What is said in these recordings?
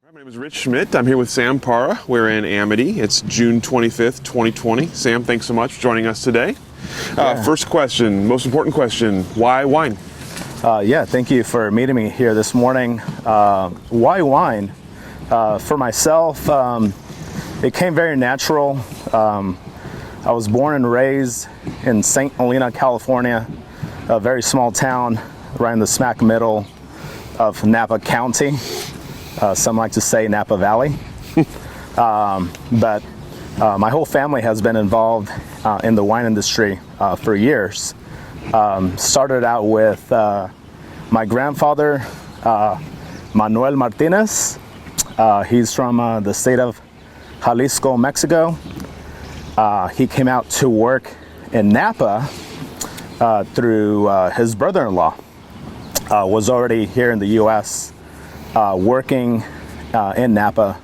My name is Rich Schmidt. I'm here with Sam Parra. We're in Amity. It's June 25th, 2020. Sam, thanks so much for joining us today. First question, most important question, why wine? Thank you for meeting me here this morning. Why wine? For myself, it came very natural. I was born and raised in St. Helena, California, a very small town right in the smack middle of Napa County. Some like to say Napa Valley. But my whole family has been involved in the wine industry for years. Started out with my grandfather, Manuel Martinez. He's from the state of Jalisco, Mexico. He came out to work in Napa through his brother-in-law. Was already here in the U.S. Working in Napa.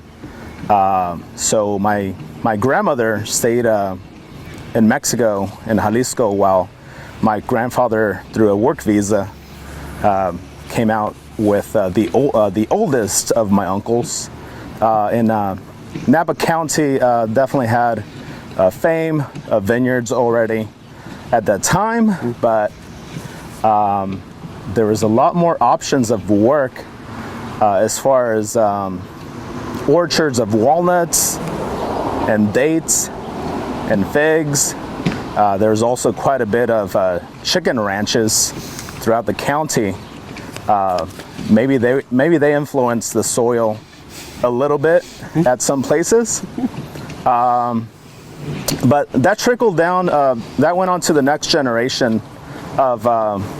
So my grandmother stayed in Mexico, in Jalisco, while my grandfather, through a work visa, came out with the oldest of my uncles. In Napa County definitely had fame of vineyards already at that time, but there was a lot more options of work as far as orchards of walnuts and dates and figs. There's also quite a bit of chicken ranches throughout the county. Maybe they influenced the soil a little bit at some places. But that trickled down, that went on to the next generation of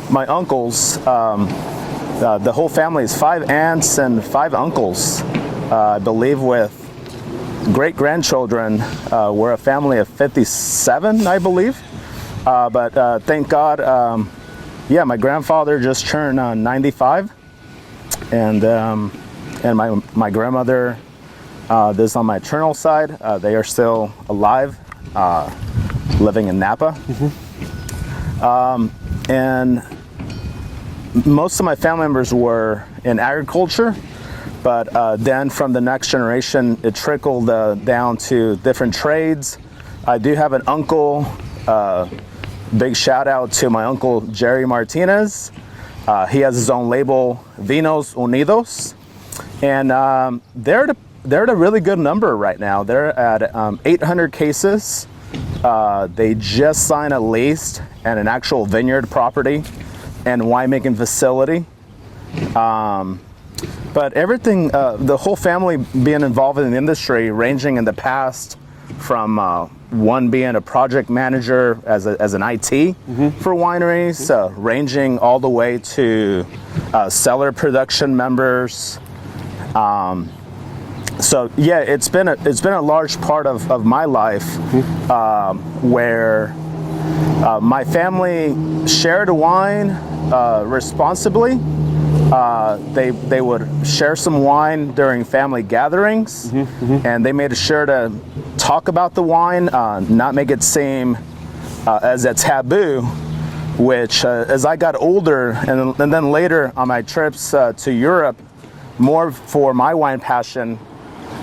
my uncles. The whole family is 5 aunts and 5 uncles. I believe with great-grandchildren, we're a family of 57, I believe. But thank God, my grandfather just turned 95. And my grandmother, this on my maternal side, they are still alive, living in Napa. And most of my family members were in agriculture, but then from the next generation, it trickled down to different trades. I do have an uncle, big shout out to my uncle Jerry Martinez. He has his own label, Vinos Unidos, and they're at a really good number right now. They're at 800 cases. They just signed a lease and an actual vineyard property and winemaking facility. But everything, the whole family being involved in the industry, ranging in the past from one being a project manager as an IT for wineries, ranging all the way to cellar production members. So yeah, it's been a large part of my life where my family shared wine responsibly. They would share some wine during family gatherings, and they made sure to talk about the wine, not make it seem as a taboo, which as I got older and then later on my trips to Europe, more for my wine passion,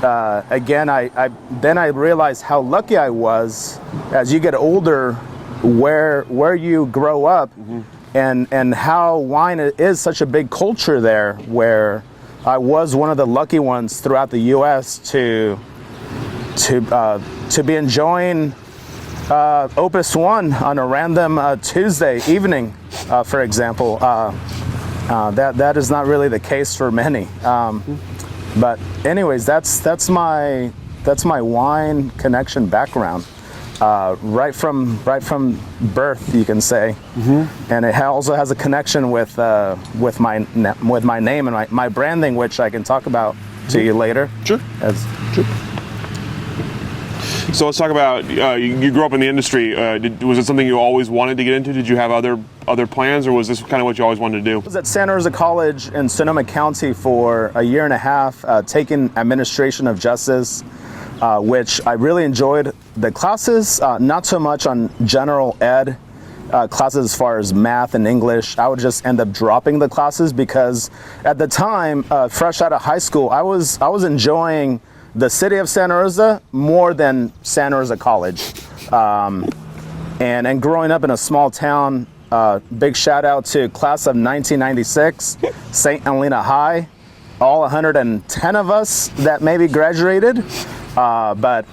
again, I realized how lucky I was as you get older, where you grow up, and how wine is such a big culture there, where I was one of the lucky ones throughout the U.S. to be enjoying Opus One on a random Tuesday evening, for example. That is not really the case for many. But anyways, that's my wine connection background, right from birth, you can say, and it also has a connection with my name and my branding, which I can talk about to you later. Sure. Sure. So let's talk about you grew up in the industry. Was it something you always wanted to get into? Did you have other plans, or was this kind of what you always wanted to do? I was at Santa Rosa College in Sonoma County for a year and a half, taking administration of justice, which I really enjoyed the classes. Not so much on general ed, classes as far as math and English. I would just end up dropping the classes because at the time, fresh out of high school, I was enjoying the city of Santa Rosa more than Santa Rosa College. And growing up in a small town, big shout out to class of 1996, St. Helena High, all 110 of us that maybe graduated, but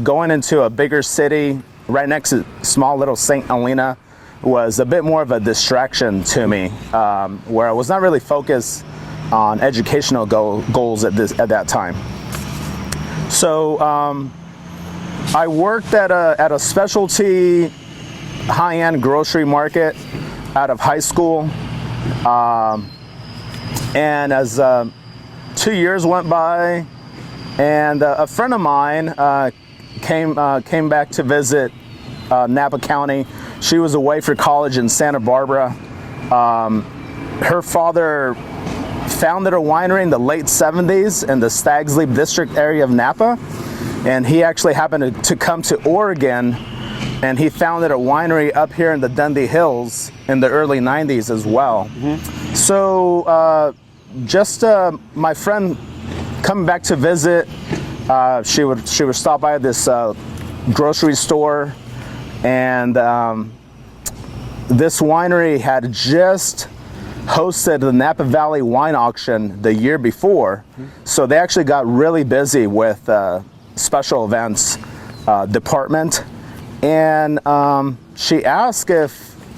going into a bigger city right next to small little St. Helena was a bit more of a distraction to me, where I was not really focused on educational goals at that time. So I worked at a specialty high-end grocery market out of high school, and as 2 years went by, and a friend of mine came back to visit Napa County. She was away for college in Santa Barbara. Her father founded a winery in the late 70s in the Stags Leap District area of Napa, and he actually happened to come to Oregon, and he founded a winery up here in the Dundee Hills in the early 90s as well. Mm-hmm. So my friend coming back to visit, she would stop by this grocery store, and this winery had just hosted the Napa Valley Wine Auction the year before. Mm-hmm. So they actually got really busy with special events department, and she asked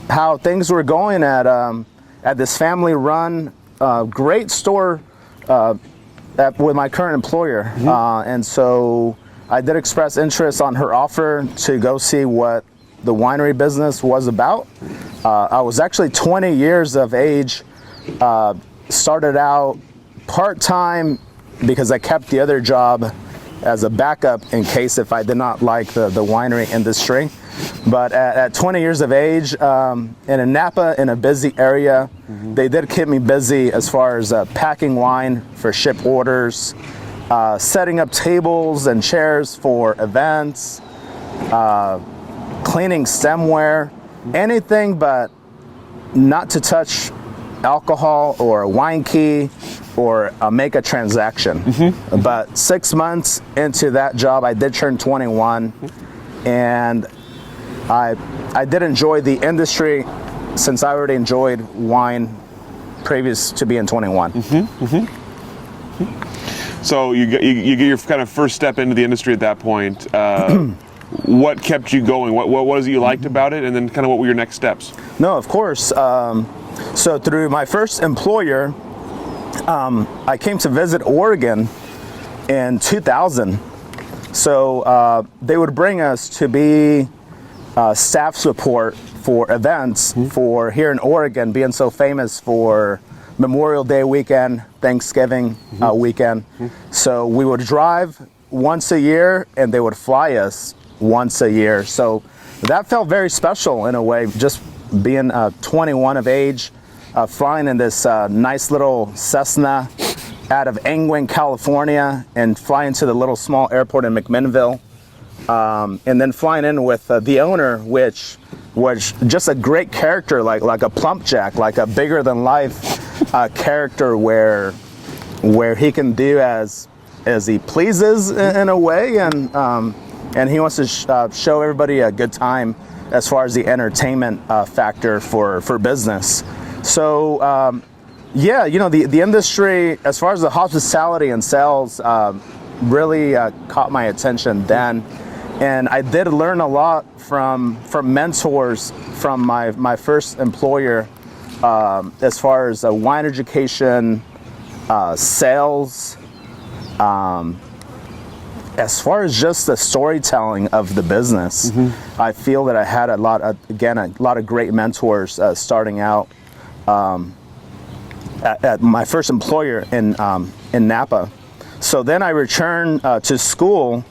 how things were going at this family-run great store with my current employer. Mm-hmm. And so I did express interest on her offer to go see what the winery business was about. I was actually 20 years of age, started out part-time because I kept the other job as a backup in case if I did not like the winery industry. But at 20 years of age, in Napa, in a busy area, mm-hmm. they did keep me busy as far as packing wine for ship orders, setting up tables and chairs for events, cleaning stemware, anything but not to touch alcohol or a wine key or make a transaction. Mm-hmm. But 6 months into that job, I did turn 21, and I did enjoy the industry since I already enjoyed wine previous to being 21. Mm-hmm. Mm-hmm. So you get your kind of first step into the industry at that point. What kept you going? What was it you liked about it? And then kind of what were your next steps? No, of course. So through my first employer, I came to visit Oregon in 2000. So they would bring us to be staff support for events. Mm-hmm. For here in Oregon, being so famous for Memorial Day weekend, Thanksgiving mm-hmm. Mm-hmm. Weekend. So we would drive once a year, and they would fly us once a year. So that felt very special in a way, just being 21 of age, flying in this nice little Cessna out of Angwin, California, and flying to the little small airport in McMinnville, and then flying in with the owner, which was just a great character, like a plumpjack, like a bigger than life character where he can do as he pleases in a way, and he wants to show everybody a good time as far as the entertainment factor for business. So yeah, the industry as far as the hospitality and sales really caught my attention then, and I did learn a lot from mentors from my first employer as far as wine education, sales, as far as just the storytelling of the business. Mm-hmm. I feel that I had a lot of great mentors starting out at my first employer in Napa. So then I returned to school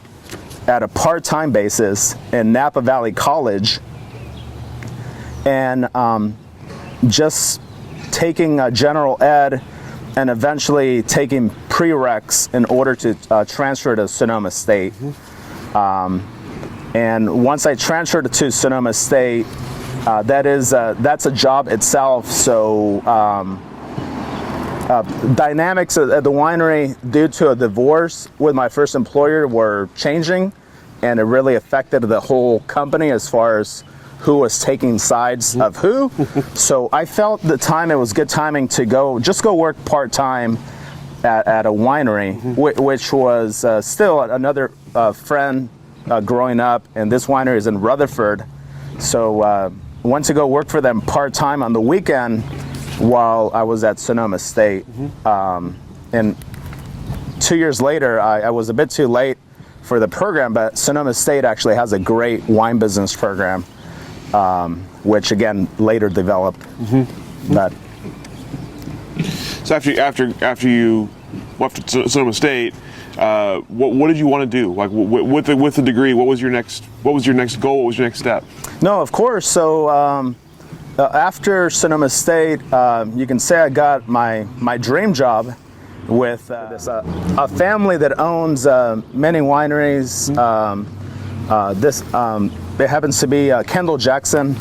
at a part-time basis in Napa Valley College, and just taking general ed and eventually taking prereqs in order to transfer to Sonoma State. Mm-hmm. And once I transferred to Sonoma State, That's a job itself. So dynamics at the winery due to a divorce with my first employer were changing, and it really affected the whole company as far as who was taking sides of who. So I felt the time it was good timing to go work part-time at a winery, which was still another friend growing up, and this winery is in Rutherford. So went to go work for them part-time on the weekend while I was at Sonoma State. And 2 years later, I was a bit too late for the program, but Sonoma State actually has a great wine business program, which again later developed. But so after you left Sonoma State, what did you want to do? Like with the degree, what was your next goal? What was your next step? No, of course. So after Sonoma State, you can say I got my dream job with a family that owns many wineries. It happens to be Kendall Jackson,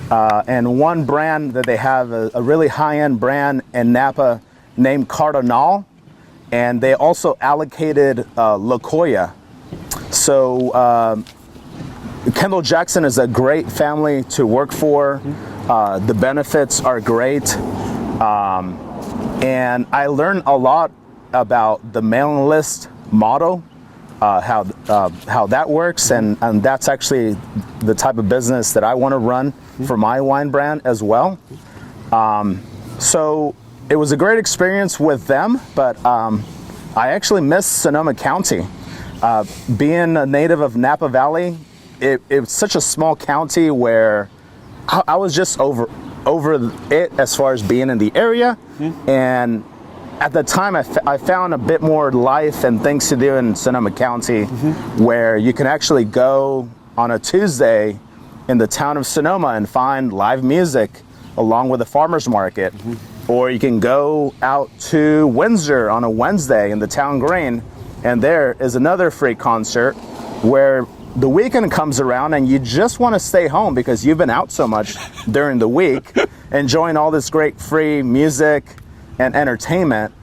and one brand that they have, a really high-end brand in Napa named Cardinal, and they also allocated La Jolla. So Kendall Jackson is a great family to work for. The benefits are great. And I learned a lot about the mailing list model, how that works, and that's actually the type of business that I want to run for my wine brand as well. So it was a great experience with them, but I actually miss Sonoma County. Being a native of Napa Valley, it's such a small county where I was just over it as far as being in the area. And at the time I found a bit more life and things to do in Sonoma County, where you can actually go on a Tuesday in the town of Sonoma and find live music along with a farmer's market. Or you can go out to Windsor on a Wednesday in the town green, and there is another free concert where the weekend comes around and you just want to stay home because you've been out so much during the week, enjoying all this great free music and entertainment,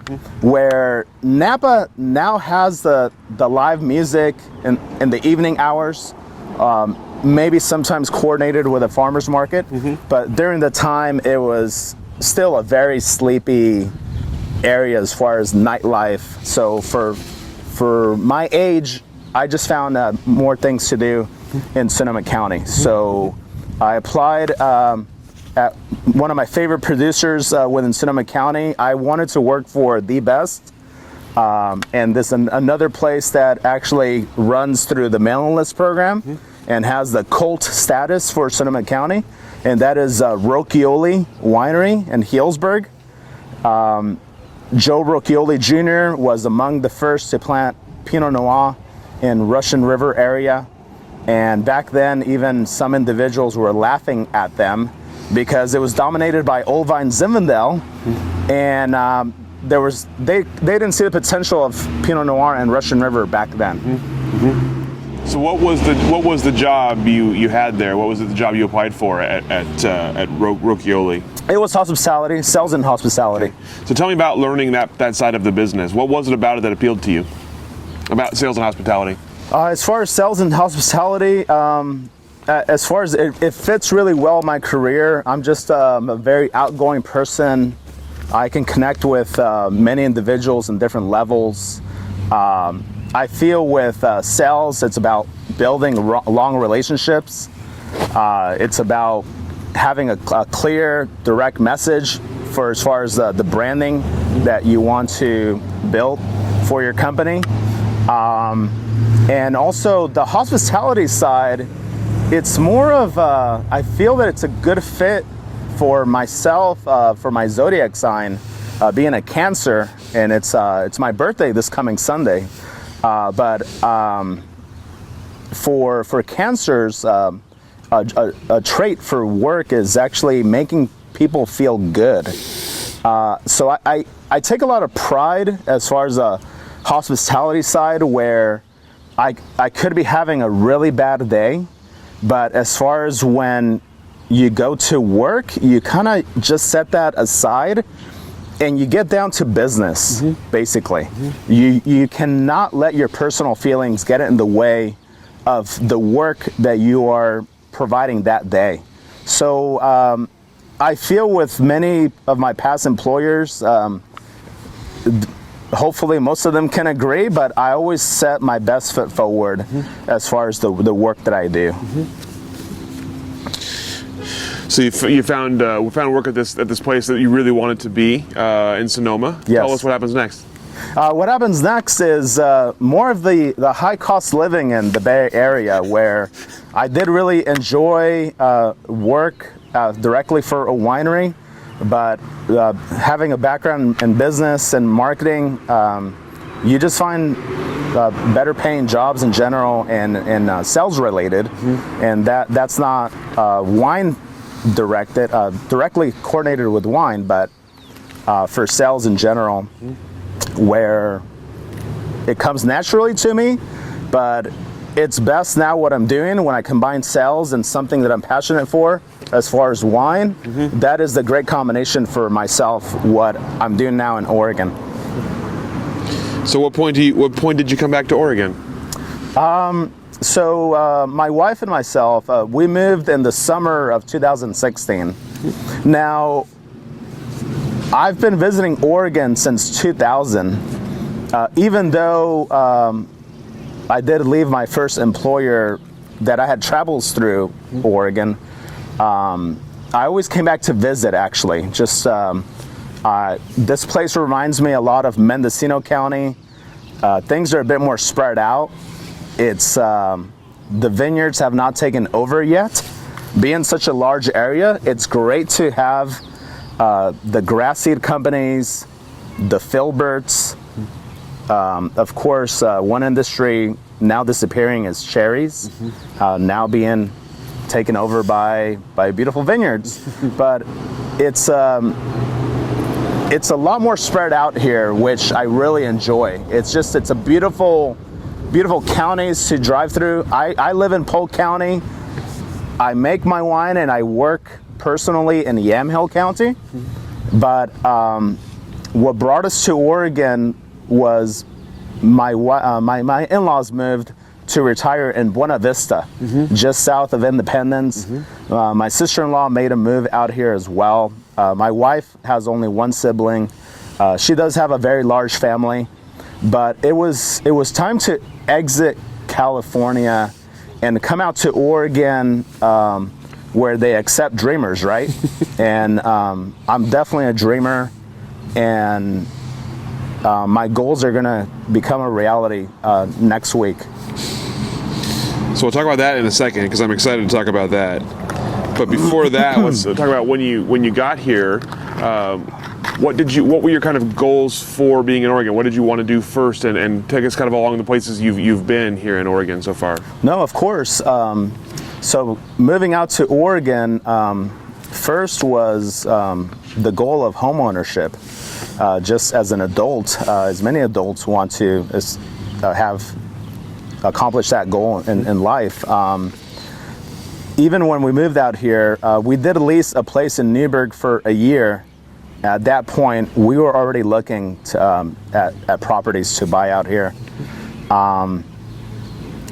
where Napa now has the live music in the evening hours, maybe sometimes coordinated with a farmer's market, but during the time it was still a very sleepy area as far as nightlife. So for my age, I just found more things to do in Sonoma County. So I applied at one of my favorite producers within Sonoma County. I wanted to work for The Best, and this another place that actually runs through the mailing list program and has the cult status for Sonoma County, and that is Rocchioli Winery in Healdsburg. Joe Rocchioli Jr. was among the first to plant Pinot Noir in Russian River area, and back then even some individuals were laughing at them because it was dominated by Old Vine Zinfandel, and they didn't see the potential of Pinot Noir and Russian River back then. So what was the job you had there? What was the job you applied for at Rocchioli? It was hospitality, sales and hospitality. Okay. So tell me about learning that side of the business. What was it about it that appealed to you, about sales and hospitality? As far as sales and hospitality, as far as it fits really well in my career. I'm just a very outgoing person. I can connect with many individuals in different levels. I feel with sales, it's about building long relationships. It's about having a clear, direct message for as far as the branding that you want to build for your company. And also the hospitality side, it's more of, I feel that it's a good fit for myself, for my zodiac sign, being a Cancer, and it's my birthday this coming Sunday. But for Cancers, a trait for work is actually making people feel good. So I take a lot of pride as far as the hospitality side, where I could be having a really bad day, but as far as when you go to work, you kind of just set that aside and you get down to business, basically. You cannot let your personal feelings get in the way of the work that you are providing that day. So I feel with many of my past employers, hopefully most of them can agree, but I always set my best foot forward as far as the work that I do. So you found work at this place that you really wanted to be in Sonoma. Yes. Tell us what happens next. What happens next is more of the high cost living in the Bay Area, where I did really enjoy work directly for a winery, but having a background in business and marketing, you just find better paying jobs in general and sales related, and that's not wine directly coordinated with wine, but for sales in general, where it comes naturally to me, but it's best now what I'm doing when I combine sales and something that I'm passionate for as far as wine. That is the great combination for myself, what I'm doing now in Oregon. So what point did you come back to Oregon? So my wife and myself, we moved in the summer of 2016. Now, I've been visiting Oregon since 2000, even though I did leave my first employer that I had travels through Oregon. I always came back to visit, actually. Just this place reminds me a lot of Mendocino County. Things are a bit more spread out. It's the vineyards have not taken over yet. Being such a large area, it's great to have the grass seed companies, the Filberts. Of course, one industry now disappearing is cherries, now being taken over by beautiful vineyards. But it's a lot more spread out here, which I really enjoy. It's a beautiful counties to drive through. I live in Polk County. I make my wine and I work personally in Yamhill County. But what brought us to Oregon was my in-laws moved to retire in Buena Vista, just south of Independence. My sister-in-law made a move out here as well. My wife has only one sibling. She does have a very large family, but it was time to exit California and come out to Oregon, where they accept dreamers, right? And I'm definitely a dreamer, and my goals are gonna become a reality next week. So we'll talk about that in a second, because I'm excited to talk about that. But before that, let's talk about when you got here. What were your kind of goals for being in Oregon? What did you want to do first, and take us kind of along the places you've been here in Oregon so far? No, of course. So moving out to Oregon, first was the goal of home ownership. Just as an adult, as many adults want to have accomplished that goal in life. Even when we moved out here, we did lease a place in Newburgh for a year. At that point, we were already looking at properties to buy out here.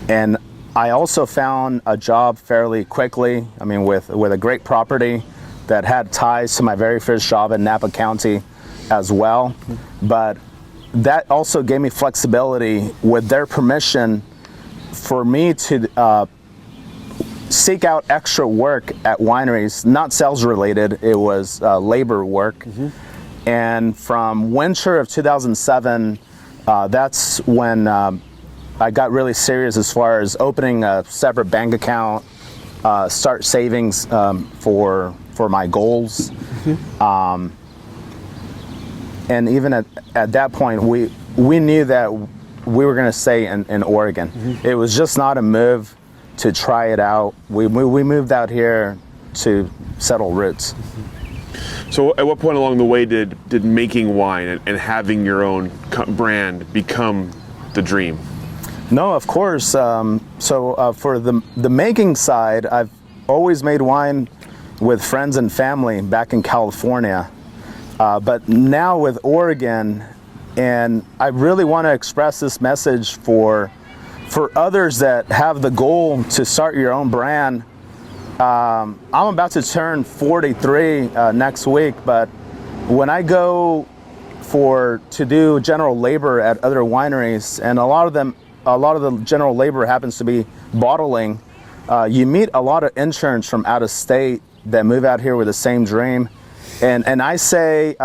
And I also found a job fairly quickly, with a great property that had ties to my very first job in Napa County as well. But that also gave me flexibility, with their permission, for me to seek out extra work at wineries, not sales related, it was labor work. And from winter of 2007, that's when I got really serious as far as opening a separate bank account, start savings for my goals. And even at that point, we knew that we were going to stay in Oregon. It was just not a move to try it out. We moved out here to settle roots. So at what point along the way did making wine and having your own brand become the dream? No, of course. So for the making side, I've always made wine with friends and family back in California. But now with Oregon, and I really want to express this message for others that have the goal to start your own brand. I'm about to turn 43 next week, but when I go to do general labor at other wineries, and a lot of the general labor happens to be bottling, you meet a lot of interns from out of state that move out here with the same dream. And I say,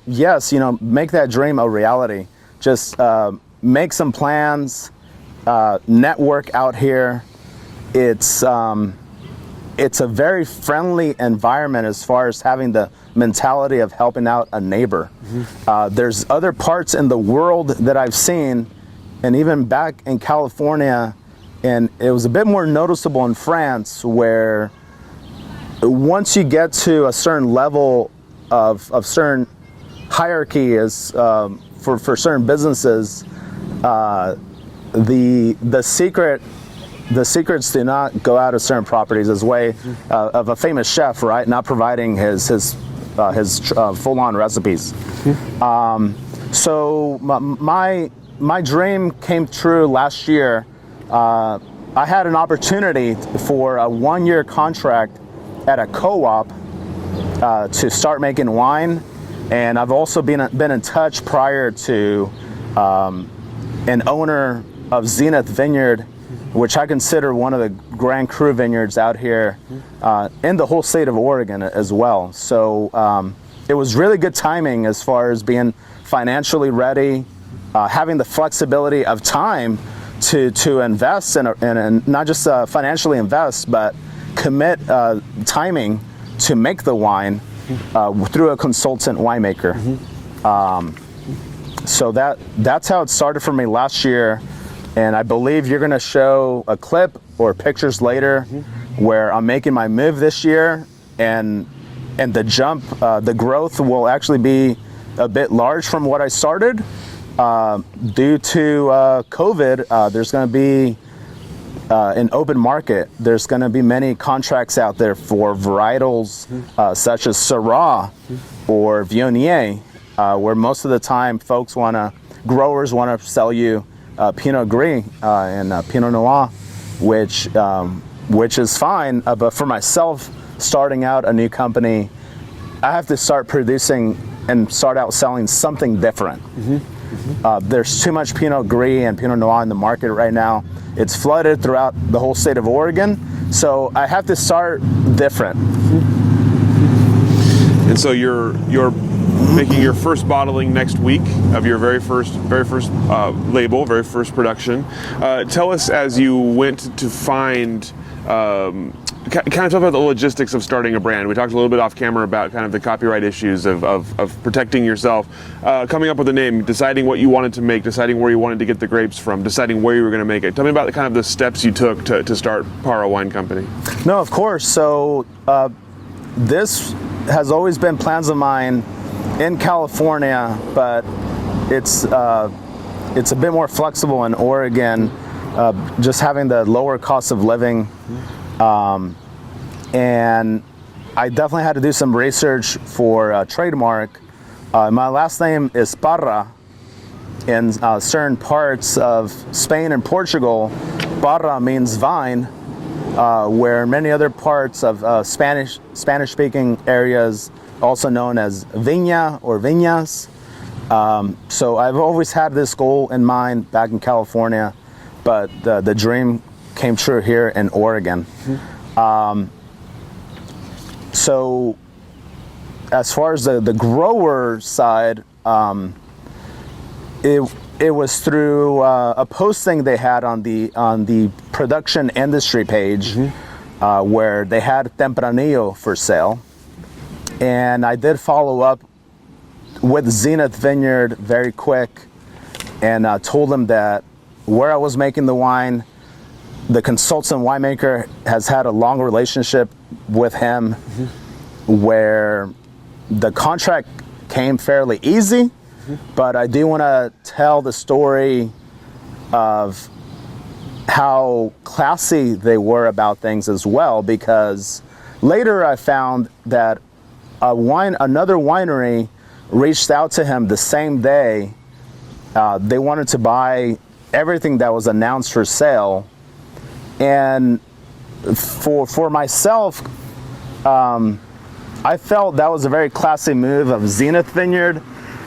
yes, make that dream a reality. Just make some plans, network out here. It's a very friendly environment as far as having the mentality of helping out a neighbor. There's other parts in the world that I've seen, and even back in California, and it was a bit more noticeable in France, where once you get to a certain level of certain hierarchy as for certain businesses, the secrets do not go out of certain properties, as way of a famous chef, right? Not providing his full-on recipes. So my dream came true last year. I had an opportunity for a 1-year contract at a co-op to start making wine, and I've also been in touch prior to an owner of Zenith Vineyard, which I consider one of the Grand Cru vineyards out here in the whole state of Oregon as well. So it was really good timing as far as being financially ready, having the flexibility of time to invest and not just financially invest, but commit timing to make the wine through a consultant winemaker. So that's how it started for me last year. And I believe you're going to show a clip or pictures later where I'm making my move this year, and the jump, the growth will actually be a bit large from what I started. Due to COVID, there's going to be an open market. There's going to be many contracts out there for varietals such as Syrah or Viognier, where most of the time growers want to sell you Pinot Gris and Pinot Noir, which is fine. But for myself, starting out a new company, I have to start producing and start out selling something different. There's too much Pinot Gris and Pinot Noir in the market right now. It's flooded throughout the whole state of Oregon, so I have to start different. And so you're making your first bottling next week of your very first label, very first production. Tell us, as you went to find, kind of talk about the logistics of starting a brand. We talked a little bit off camera about kind of the copyright issues of protecting yourself, coming up with a name, deciding what you wanted to make, deciding where you wanted to get the grapes from, deciding where you were going to make it. Tell me about the steps you took to start Parra Wine Company. No, of course. So this has always been plans of mine in California, but it's a bit more flexible in Oregon, just having the lower cost of living. And I definitely had to do some research for a trademark. My last name is Parra. In certain parts of Spain and Portugal, Parra means vine, where many other parts of Spanish-speaking areas, also known as viña or viñas. So I've always had this goal in mind back in California, but the dream came true here in Oregon. So as far as the grower side, it was through a posting they had on the production industry page, where they had Tempranillo for sale. And I did follow up with Zenith Vineyard very quick, and told them that where I was making the wine, the consultant winemaker has had a long relationship with him, where the contract came fairly easy, but I do want to tell the story of how classy they were about things as well, because Later, I found that another winery reached out to him the same day. They wanted to buy everything that was announced for sale. And for myself, I felt that was a very classy move of Zenith Vineyard.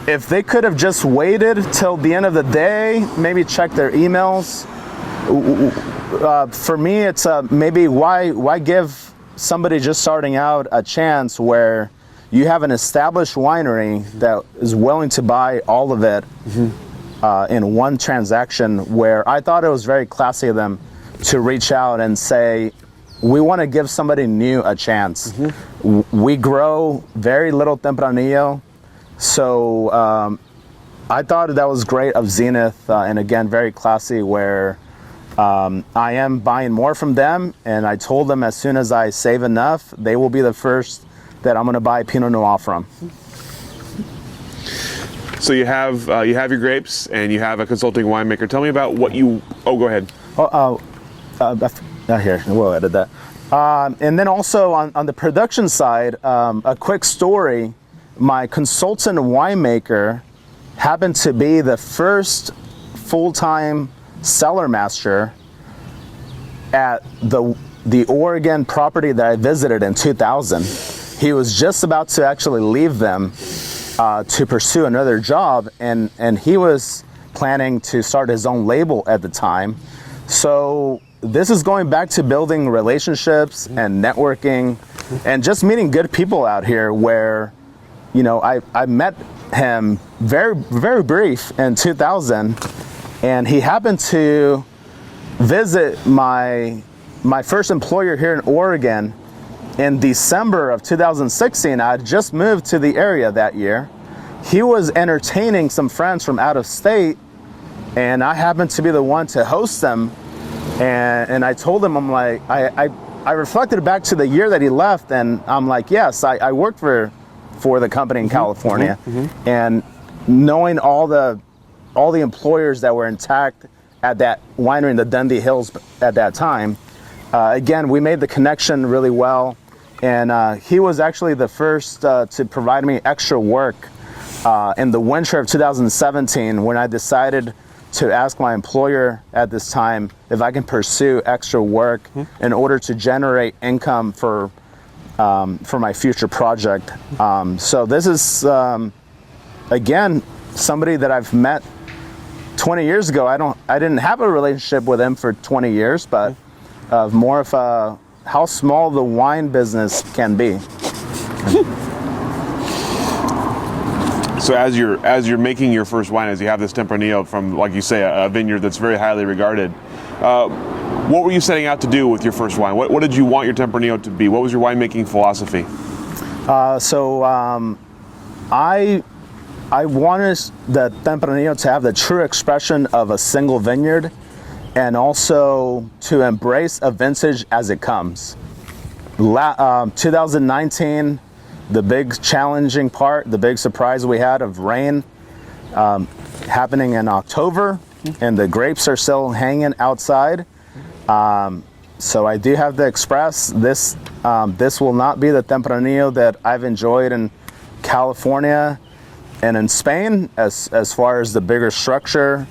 If they could have just waited till the end of the day, maybe check their emails. For me, it's maybe why give somebody just starting out a chance where you have an established winery that is willing to buy all of it in one transaction, where I thought it was very classy of them to reach out and say, we want to give somebody new a chance. We grow very little Tempranillo, so I thought that was great of Zenith, and again, very classy, where I am buying more from them, and I told them as soon as I save enough, they will be the first that I'm going to buy Pinot Noir from. So you have your grapes, and you have a consulting winemaker. Tell me about what you. Oh, go ahead. Here, we'll edit that. And then also on the production side, a quick story. My consultant winemaker happened to be the first full-time cellar master at the Oregon property that I visited in 2000. He was just about to actually leave them to pursue another job, and he was planning to start his own label at the time. So this is going back to building relationships and networking and just meeting good people out here, where, you know, I met him very, very brief in 2000, and he happened to visit my first employer here in Oregon in December of 2016. I had just moved to the area that year. He was entertaining some friends from out of state, and I happened to be the one to host them. And I told him, I'm like, I reflected back to the year that he left, and I'm like, yes, I worked for the company in California, and knowing all the employers that were intact at that winery in the Dundee Hills at that time, again, we made the connection really well, and he was actually the first to provide me extra work in the winter of 2017, when I decided to ask my employer at this time if I can pursue extra work in order to generate income for my future project. So this is, again, somebody that I've met 20 years ago. I didn't have a relationship with him for 20 years, but more of how small the wine business can be. So as you're making your first wine, as you have this Tempranillo from, like you say, a vineyard that's very highly regarded, what were you setting out to do with your first wine? What did you want your Tempranillo to be? What was your winemaking philosophy? I wanted the Tempranillo to have the true expression of a single vineyard, and also to embrace a vintage as it comes. 2019, the big challenging part, the big surprise we had of rain happening in October, and the grapes are still hanging outside. So I do have to express this. This will not be the Tempranillo that I've enjoyed in California and in Spain, as far as the bigger structure.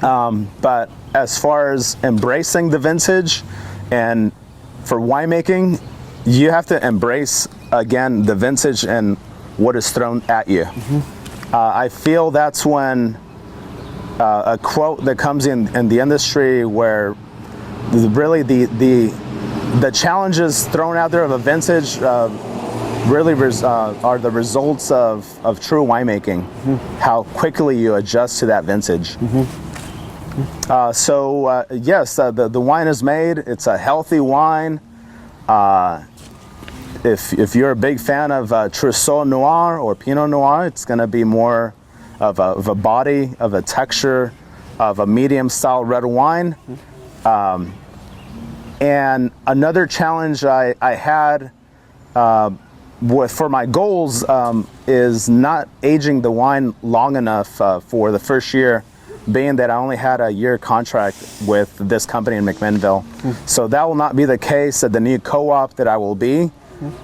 But as far as embracing the vintage, and for winemaking, you have to embrace, again, the vintage and what is thrown at you. I feel that's when a quote that comes in the industry, where really the challenges thrown out there of a vintage really are the results of true winemaking, how quickly you adjust to that vintage. Yes, the wine is made. It's a healthy wine. If you're a big fan of Trousseau Noir or Pinot Noir, it's going to be more of a body, of a texture, of a medium style red wine. And another challenge I had for my goals is not aging the wine long enough for the first year being that I only had a year contract with this company in McMinnville. So that will not be the case at the new co-op that I will be.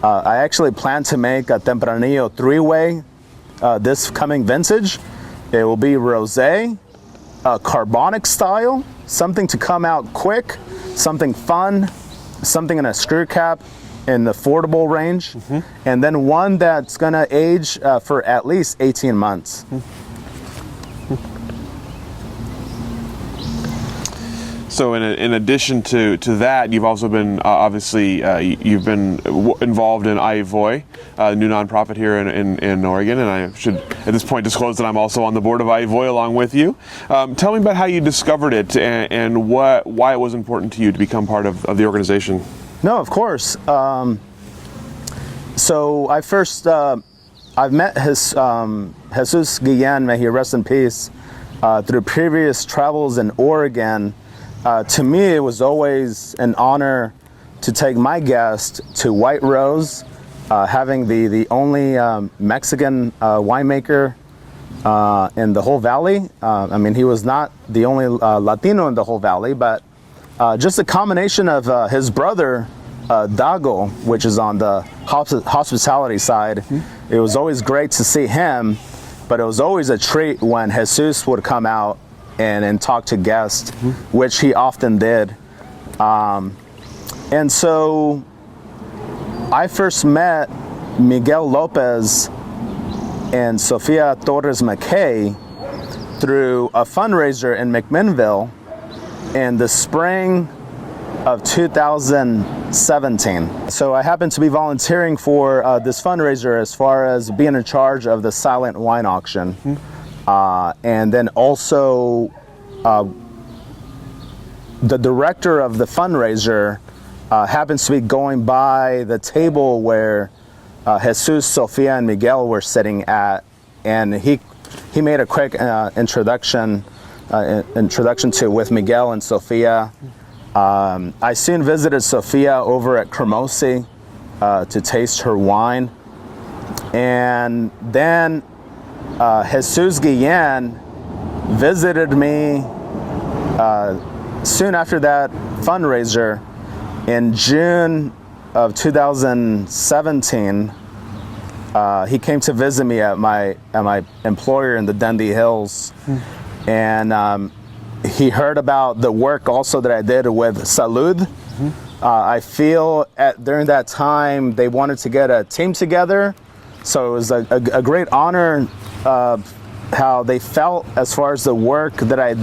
I actually plan to make a Tempranillo 3-way this coming vintage. It will be rosé, carbonic style, something to come out quick, something fun, something in a screw cap in the affordable range, and then one that's gonna age for at least 18 months. So in addition to that, you've also been obviously you've been involved in Aivoy, a new nonprofit here in Oregon, and I should at this point disclose that I'm also on the board of Aivoy along with you. Tell me about how you discovered it and why it was important to you to become part of the organization. No, of course. So I first I've met Jesus Guillen, may he rest in peace, through previous travels in Oregon. To me, it was always an honor to take my guest to White Rose, having the only Mexican winemaker in the whole valley. I mean, he was not the only Latino in the whole valley, but just a combination of his brother, Dago, which is on the hospitality side. It was always great to see him, but it was always a treat when Jesus would come out and talk to guests, which he often did. And so I first met Miguel Lopez and Sofia Torres McKay through a fundraiser in McMinnville in the spring of 2017. So I happened to be volunteering for this fundraiser as far as being in charge of the silent wine auction. And then also the director of the fundraiser happens to be going by the table where Jesus, Sofia, and Miguel were sitting at, and he made a quick introduction to with Miguel and Sofia. I soon visited Sofia over at Cremosi to taste her wine, and then Jesus Guillen visited me soon after that fundraiser in June of 2017. He came to visit me at my employer in the Dundee Hills, and he heard about the work also that I did with Salud. I feel during that time they wanted to get a team together, so it was a great honor how they felt as far as the work that I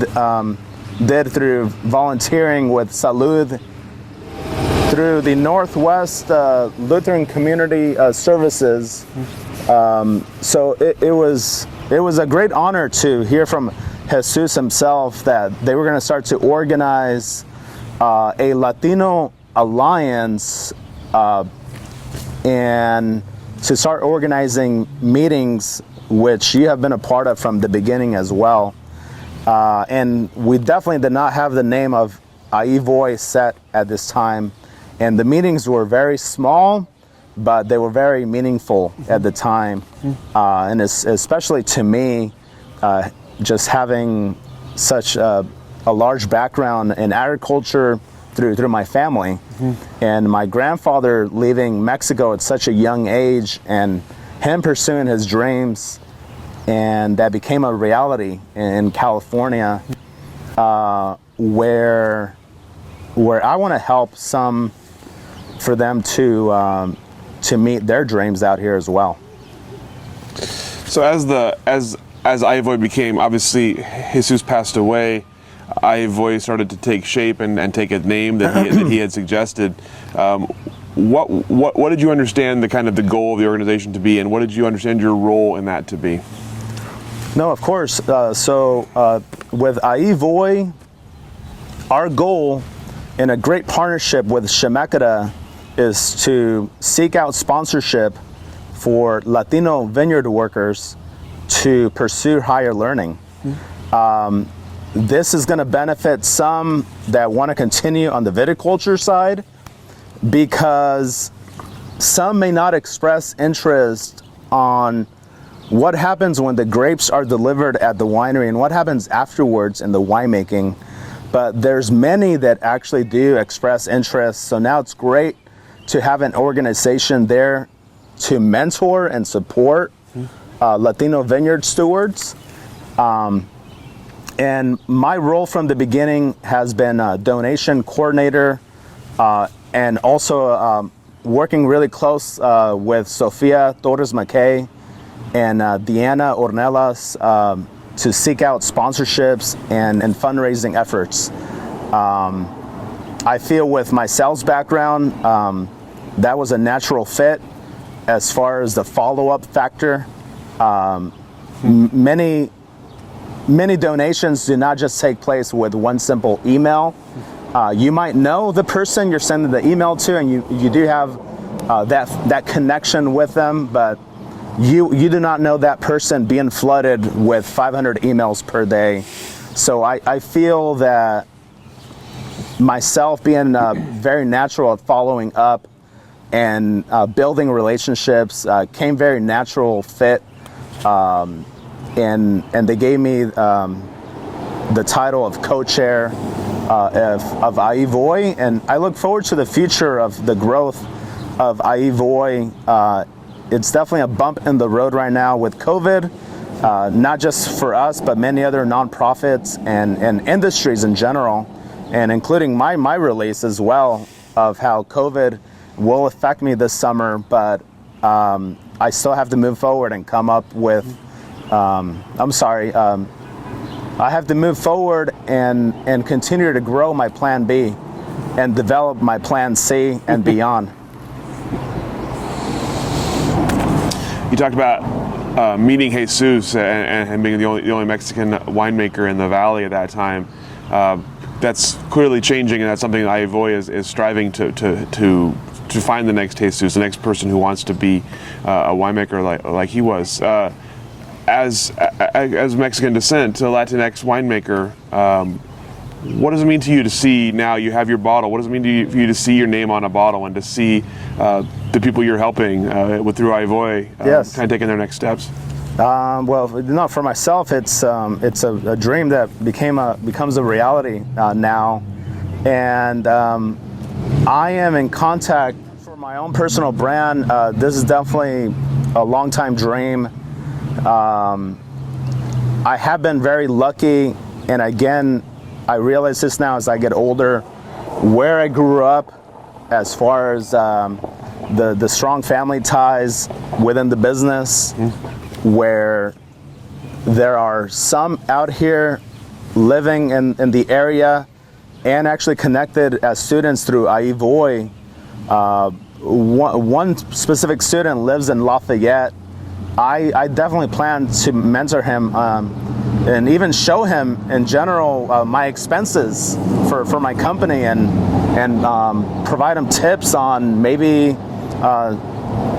did through volunteering with Salud through the Northwest Lutheran Community Services. So it was a great honor to hear from Jesus himself that they were going to start to organize a Latino Alliance and to start organizing meetings, which you have been a part of from the beginning as well. And we definitely did not have the name of Aivoy set at this time. And the meetings were very small, but they were very meaningful at the time. And especially to me, just having such a large background in agriculture through my family, and my grandfather leaving Mexico at such a young age, and him pursuing his dreams, and that became a reality in California, where I want to help some for them to meet their dreams out here as well. So as Aivoy became, obviously Jesus passed away, Aivoy started to take shape and take a name that he had suggested. What did you understand the goal of the organization to be, and what did you understand your role in that to be? No, of course. So with Aivoy, our goal in a great partnership with Shemeketa is to seek out sponsorship for Latino vineyard workers to pursue higher learning. This is going to benefit some that want to continue on the viticulture side, because some may not express interest on what happens when the grapes are delivered at the winery and what happens afterwards in the winemaking. But there's many that actually do express interest. So now it's great to have an organization there to mentor and support Latino vineyard stewards. And my role from the beginning has been a donation coordinator, and also working really close with Sofia Torres McKay and Deanna Ornelas to seek out sponsorships and fundraising efforts. I feel with my sales background, that was a natural fit. As far as the follow-up factor, many donations do not just take place with one simple email. You might know the person you're sending the email to, and you do have that connection with them, but you do not know that person being flooded with 500 emails per day. So I feel that myself being very natural at following up and building relationships came very natural fit. And they gave me the title of co-chair of Aivoy, and I look forward to the future of the growth of Aivoy. It's definitely a bump in the road right now with COVID, not just for us, but many other nonprofits and industries in general, and including my release as well of how COVID will affect me this summer, but I still have to move forward and come up with I have to move forward and continue to grow my plan B and develop my plan C and beyond. You talked about meeting Jesus and being the only Mexican winemaker in the valley at that time. That's clearly changing, and that's something Aivoy is striving to find the next Jesus, the next person who wants to be a winemaker like he was. As Mexican descent, a Latinx winemaker, what does it mean to you to see now you have your bottle? What does it mean for you to see your name on a bottle and to see the people you're helping through Aivoy Yes. kind of taking their next steps? Well, no, for myself, it's a dream that becomes a reality now, and I am in contact for my own personal brand. This is definitely a long time dream. I have been very lucky, and again, I realize this now as I get older, where I grew up as far as the strong family ties within the business, where there are some out here living in the area and actually connected as students through Aivoy. One specific student lives in Lafayette. I definitely plan to mentor him and even show him in general my expenses for my company and provide him tips on maybe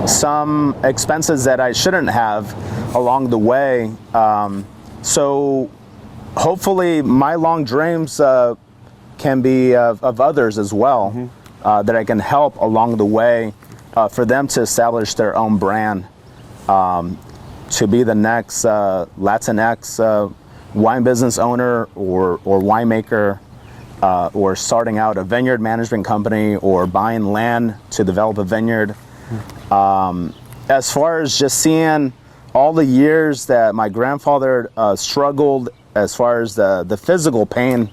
some expenses that I shouldn't have along the way. So hopefully my long dreams can be of others as well, that I can help along the way for them to establish their own brand. To be the next Latinx wine business owner or winemaker, or starting out a vineyard management company or buying land to develop a vineyard. As far as just seeing all the years that my grandfather struggled as far as the physical pain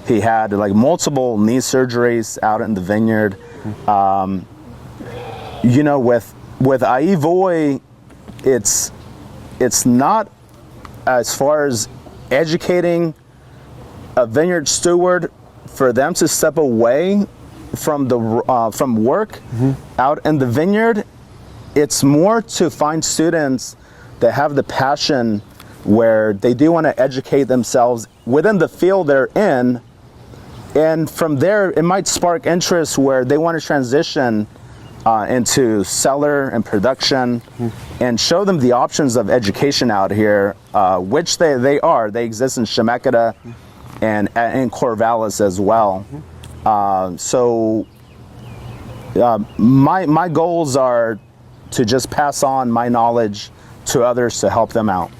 he had, like multiple knee surgeries out in the vineyard. You know, with Aivoy, it's not as far as educating a vineyard steward for them to step away from from work out in the vineyard. It's more to find students that have the passion where they do want to educate themselves within the field they're in, and from there it might spark interest where they want to transition into cellar and production, and show them the options of education out here, which they exist in Chemeketa and in Corvallis as well. So my goals are to just pass on my knowledge to others to help them out.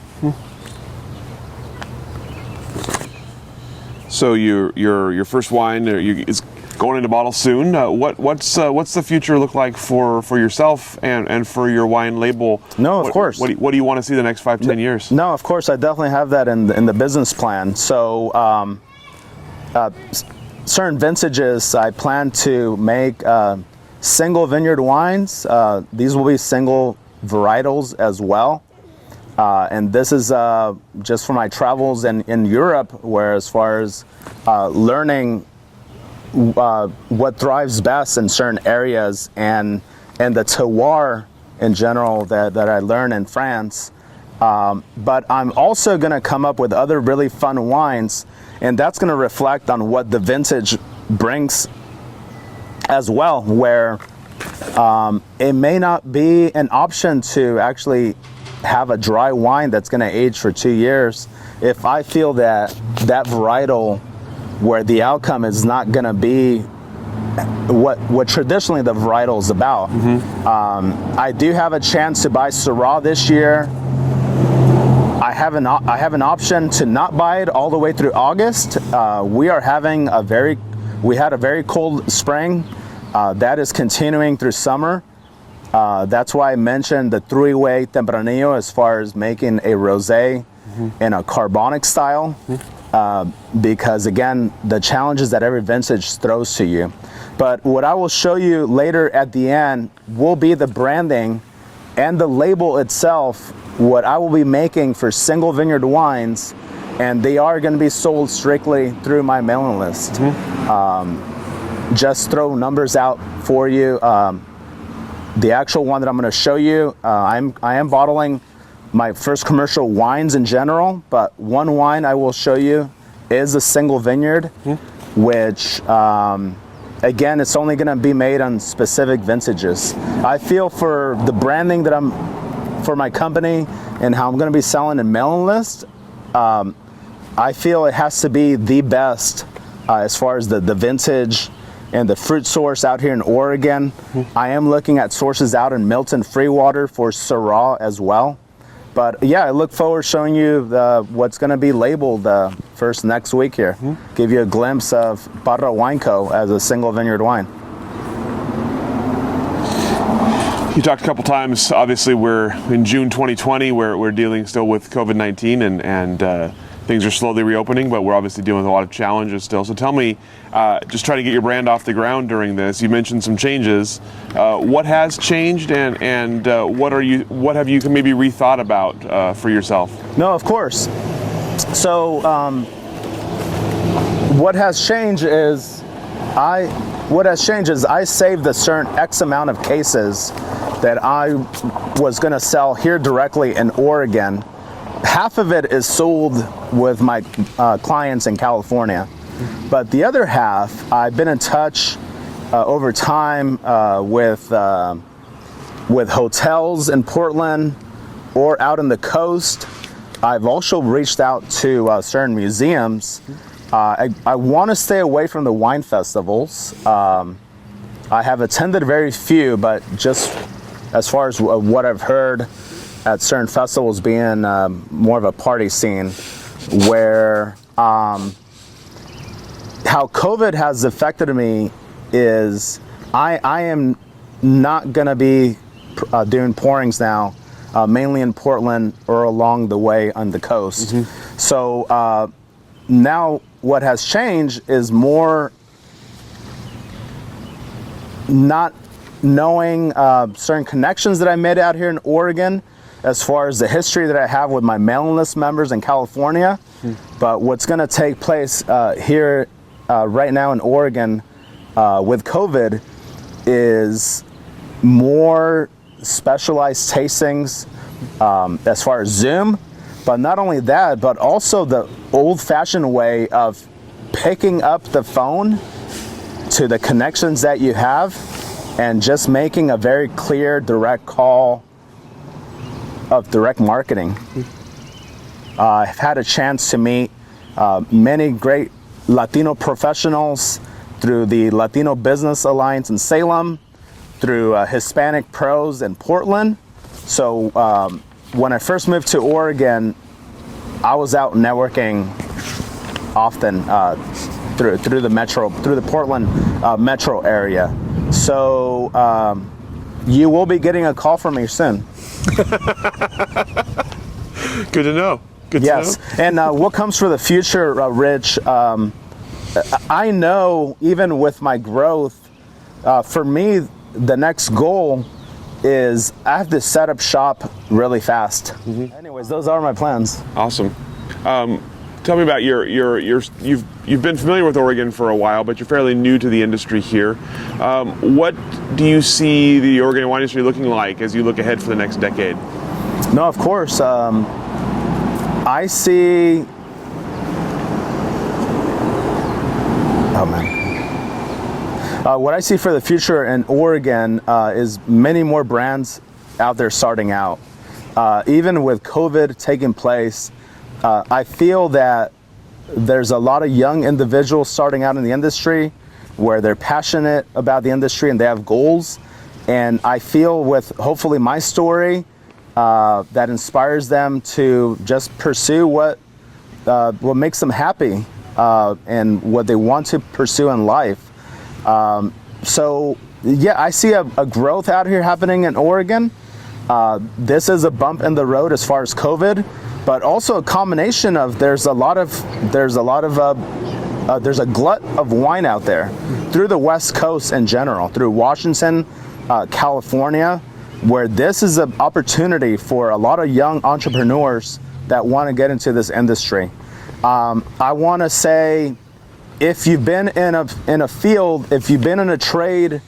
So your first wine is going into bottle soon. What's the future look like for yourself and for your wine label? No, of course. What do you want to see the next 5-10 years? No, of course, I definitely have that in the business plan. So certain vintages, I plan to make single vineyard wines. These will be single varietals as well. And this is just for my travels in Europe, where as far as learning what thrives best in certain areas and the terroir in general that I learned in France. But I'm also going to come up with other really fun wines, and that's going to reflect on what the vintage brings as well, where it may not be an option to actually have a dry wine that's going to age for 2 years if I feel that varietal where the outcome is not going to be what traditionally the varietal is about. I do have a chance to buy Syrah this year. I have an option to not buy it all the way through August. We had a very cold spring that is continuing through summer. That's why I mentioned the three-way Tempranillo as far as making a rosé in a carbonic style, because again, the challenges that every vintage throws to you. But what I will show you later at the end will be the branding and the label itself, what I will be making for single vineyard wines, and they are going to be sold strictly through my mailing list. Just throw numbers out for you. The actual one that I'm going to show you, I am bottling my first commercial wines in general, but one wine I will show you is a single vineyard, which again, it's only going to be made on specific vintages. I feel for the branding that for my company and how I'm going to be selling in mailing list, I feel it has to be the best as far as the vintage and the fruit source out here in Oregon. I am looking at sources out in Milton Freewater for Syrah as well. But yeah, I look forward to showing you what's going to be labeled first next week here. Give you a glimpse of Parra Wine Co. as a single vineyard wine. You talked a couple times, obviously we're in June 2020, we're dealing still with COVID-19 and things are slowly reopening, but we're obviously dealing with a lot of challenges still. So tell me, just try to get your brand off the ground during this. You mentioned some changes. What has changed, and what have you maybe rethought about for yourself? No, of course. So what has changed is I saved a certain X amount of cases that I was going to sell here directly in Oregon. Half of it is sold with my clients in California, but the other half I've been in touch over time with hotels in Portland or out on the coast. I've also reached out to certain museums. I want to stay away from the wine festivals. I have attended very few, but just as far as what I've heard at certain festivals being more of a party scene, where how COVID has affected me is I am not going to be doing pourings now, mainly in Portland or along the way on the coast. So now what has changed is more not knowing certain connections that I made out here in Oregon as far as the history that I have with my mailing list members in California. But what's going to take place here right now in Oregon with COVID is more specialized tastings as far as Zoom. But not only that, but also the old-fashioned way of picking up the phone to the connections that you have and just making a very clear, direct call of direct marketing. I've had a chance to meet many great Latino professionals through the Latino Business Alliance in Salem, through Hispanic Pros in Portland. So when I first moved to Oregon, I was out networking often through the Portland metro area. So you will be getting a call from me soon. Good to know. Good yes. to know. And what comes for the future, Rich? I know even with my growth, for me, the next goal is I have to set up shop really fast. Anyways, those are my plans. Awesome. Tell me about you've been familiar with Oregon for a while, but you're fairly new to the industry here. What do you see the Oregon wine industry looking like as you look ahead for the next decade? No, of course. I see. Oh man. What I see for the future in Oregon is many more brands out there starting out. Even with COVID taking place, I feel that there's a lot of young individuals starting out in the industry where they're passionate about the industry and they have goals. And I feel with hopefully my story that inspires them to just pursue what makes them happy and what they want to pursue in life. So yeah, I see a growth out here happening in Oregon. This is a bump in the road as far as COVID, but also a combination of there's a glut of wine out there through the West Coast in general, through Washington, California, where this is an opportunity for a lot of young entrepreneurs that want to get into this industry. I want to say, if you've been in a field, if you've been in a trade,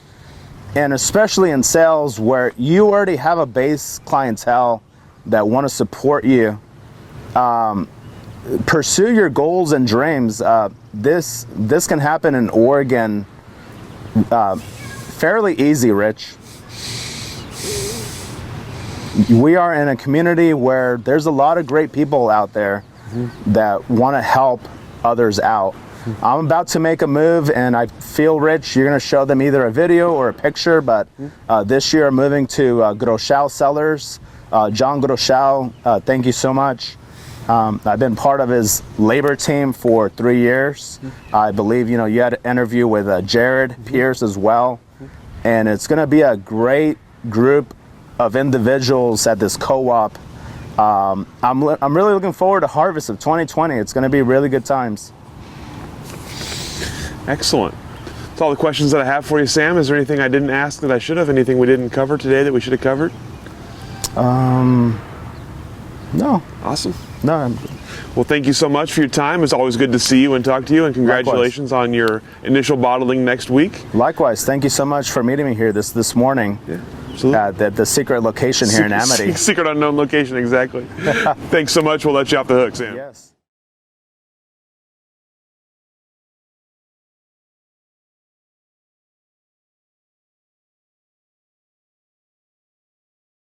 and especially in sales where you already have a base clientele that want to support you, pursue your goals and dreams. This can happen in Oregon fairly easy, Rich. We are in a community where there's a lot of great people out there that want to help others out. I'm about to make a move, and I feel, Rich, you're going to show them either a video or a picture, but this year I'm moving to Groschau Cellars. John Groschau, thank you so much. I've been part of his labor team for 3 years. I believe, you had an interview with Jared Pierce as well. And it's going to be a great group of individuals at this co-op. I'm really looking forward to Harvest of 2020. It's going to be really good times. Excellent. That's all the questions that I have for you, Sam. Is there anything I didn't ask that I should have? Anything we didn't cover today that we should have covered? No. Awesome. No. Well, thank you so much for your time. It's always good to see you and talk to you, and congratulations on your initial bottling next week. Likewise. Thank you so much for meeting me here this morning. Yeah, absolutely. The secret location here in Amity. Secret unknown location, exactly. Thanks so much. We'll let you off the hook, Sam. Yes.